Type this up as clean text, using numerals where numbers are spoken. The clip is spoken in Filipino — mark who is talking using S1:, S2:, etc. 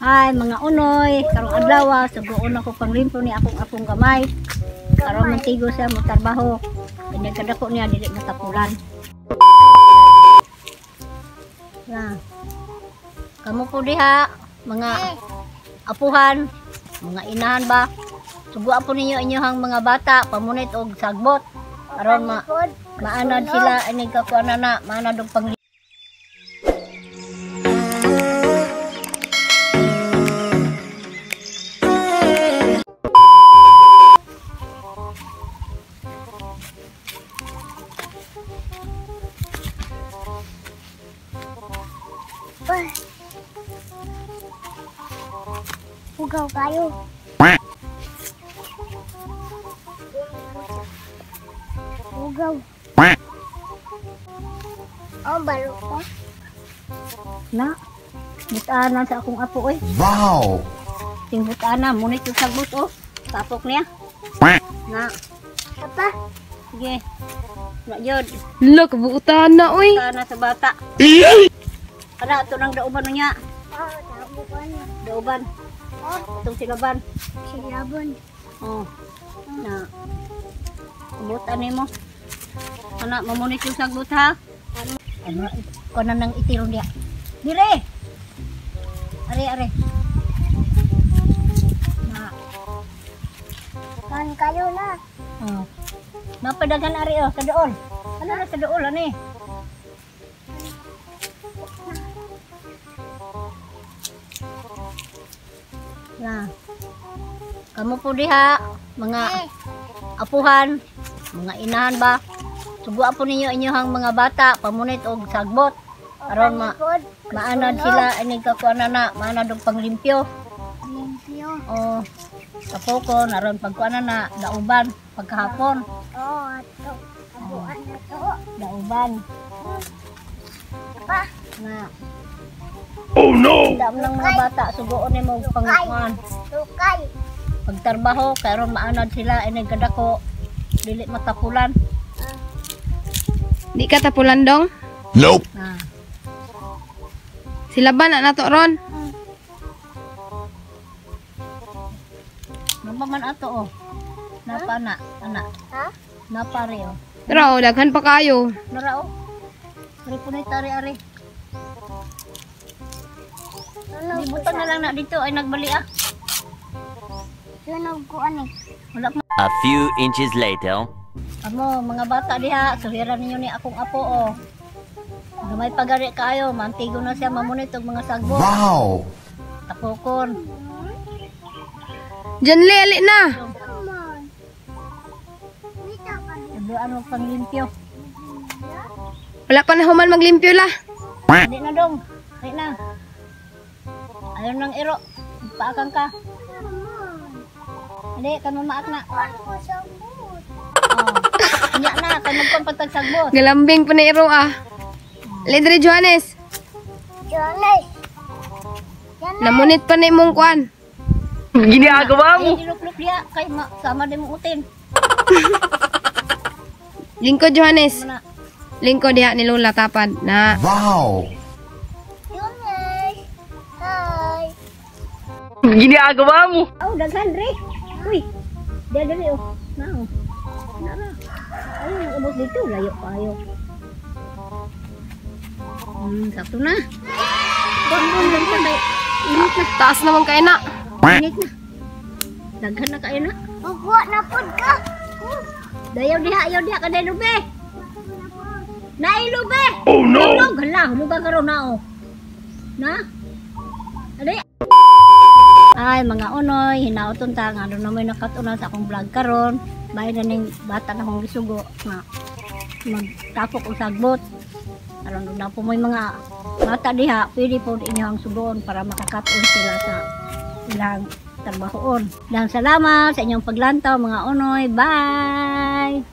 S1: Hi mga unoy, karong adlaw sugoon ako panglimpyo ni akong gamay. Karon mantigo siya mo trabaho. Kanya kadako niya dili matapulan. Na. Kamu po diha mga apuhan, mga inahan ba? Suguan po ninyo inyohang mga bata pamunit og sagbot. Karon maanad sila inig kakuana na, maanad og pang
S2: Ugaw kayo. Ugaw. Oh, balo ko.
S1: na. Butanan sa akong apo oy.
S3: Wow!
S1: Sing butanan munit yung sagbot oh. Tapok niya. Na.
S2: Apa?
S1: Sige. Na jud.
S4: Lo, kabuutan na, oy.
S1: Butanan sa bata. Kana ato nang dauban niya.
S2: Oh, tabo ko na.
S1: Dauban.
S2: Oh,
S1: Itong silaban.
S2: silabon.
S1: Oh. Na. Butan nimo. Ana mamunit yung sagbot ha. Ano ko na nang itiro niya. Dire. Are. Na.
S2: Kan kayo na.
S1: Oh. Napadagan ari oh sa dool. Ano na sa dool ani? Na. Kamu po diha mga apuhan, mga inahan ba? Suguan po ninyo inyohang mga bata pamunit og sagbot. Aron maanad sila inig kakuana na, maanad og panglimpyo.
S2: Limpyo.
S1: Oh. Tapokon aron pagkuana na dauban pagkahapon.
S2: Oh, ato. Abuan na to.
S1: Dauban
S2: Pa,
S1: na.
S3: Oh no!
S1: Dam ng mga bata suguon nimo og panguan.
S2: tukay.
S1: Pagtrabaho kay aron maanad sila inig kadako dili matapulan.
S4: Di ka tapulan dong.
S3: Nope!
S1: Na.
S4: Silaban na nato ron.
S1: Napaman ato oh. Napa na, anak.
S2: Ha?
S1: Napare oh.
S4: Pero daghan pa kayo.
S1: Nara oh. Ari po ni ari.
S2: Sunog ko
S1: Libutan na lang na dito ay nagbali ah.
S2: Sunog ko ani.
S1: Wala pa.
S5: A few inches later.
S1: Amo mga bata diha, suhiran ninyo ni akong apo oh. Gamay pagari kayo, mantigo na siya mamunit og mga sagbo.
S3: Wow!
S1: Tapokon.
S4: Diyan ali na.
S2: Come on. Dito ka.
S1: Ado ano panglimpyo.
S4: Wala pa na human maglimpyo la.
S1: Di na dong. Di na. Ayaw nang iro. Paakang ka. Hindi, kan mamaak na.
S2: Ako sa mood.
S1: Oh. Nya na, kan magpampatag sagbot.
S4: Galambing pa na iro ah. Lidre Johannes.
S2: Jonas. Yan na.
S4: Namunit pa na imong kwan.
S5: Ginagawa
S1: Ay, diluk-luk dia. Kay sama din mo utin.
S4: Lingkod Johannes.
S1: Mana?
S4: Lingkod diha ni Lola tapad na.
S3: Wow!
S2: Jonas. Hi.
S5: Ginagawa mo.
S1: Oh, daghan re. Uy. Dia dali oh. Nao. Nara. Ayun, ubos dito. Layo pa ayo. Sakto na. Bon, dali. Init na.
S4: Taas naman kay na.
S1: Init na. Daghan na kayo na.
S2: Ugwa na pod ka.
S1: Dayaw diha ka dahil lube. Nailube.
S3: Oh no!
S1: Hulog, hala, hulugan ka ron na oh. Na? Adi. Ay, mga unoy, hinauton ta nga ano naman nakatunan sa akong vlog karon. Bahay na ning bata na akong gisugo nga magtapok og sagbot. Aron na po may mga bata diha, pwede po inyong sugon para makakaton sila sa ilang trabahoon. Dan salamat sa inyong paglantaw mga unoy. Bye!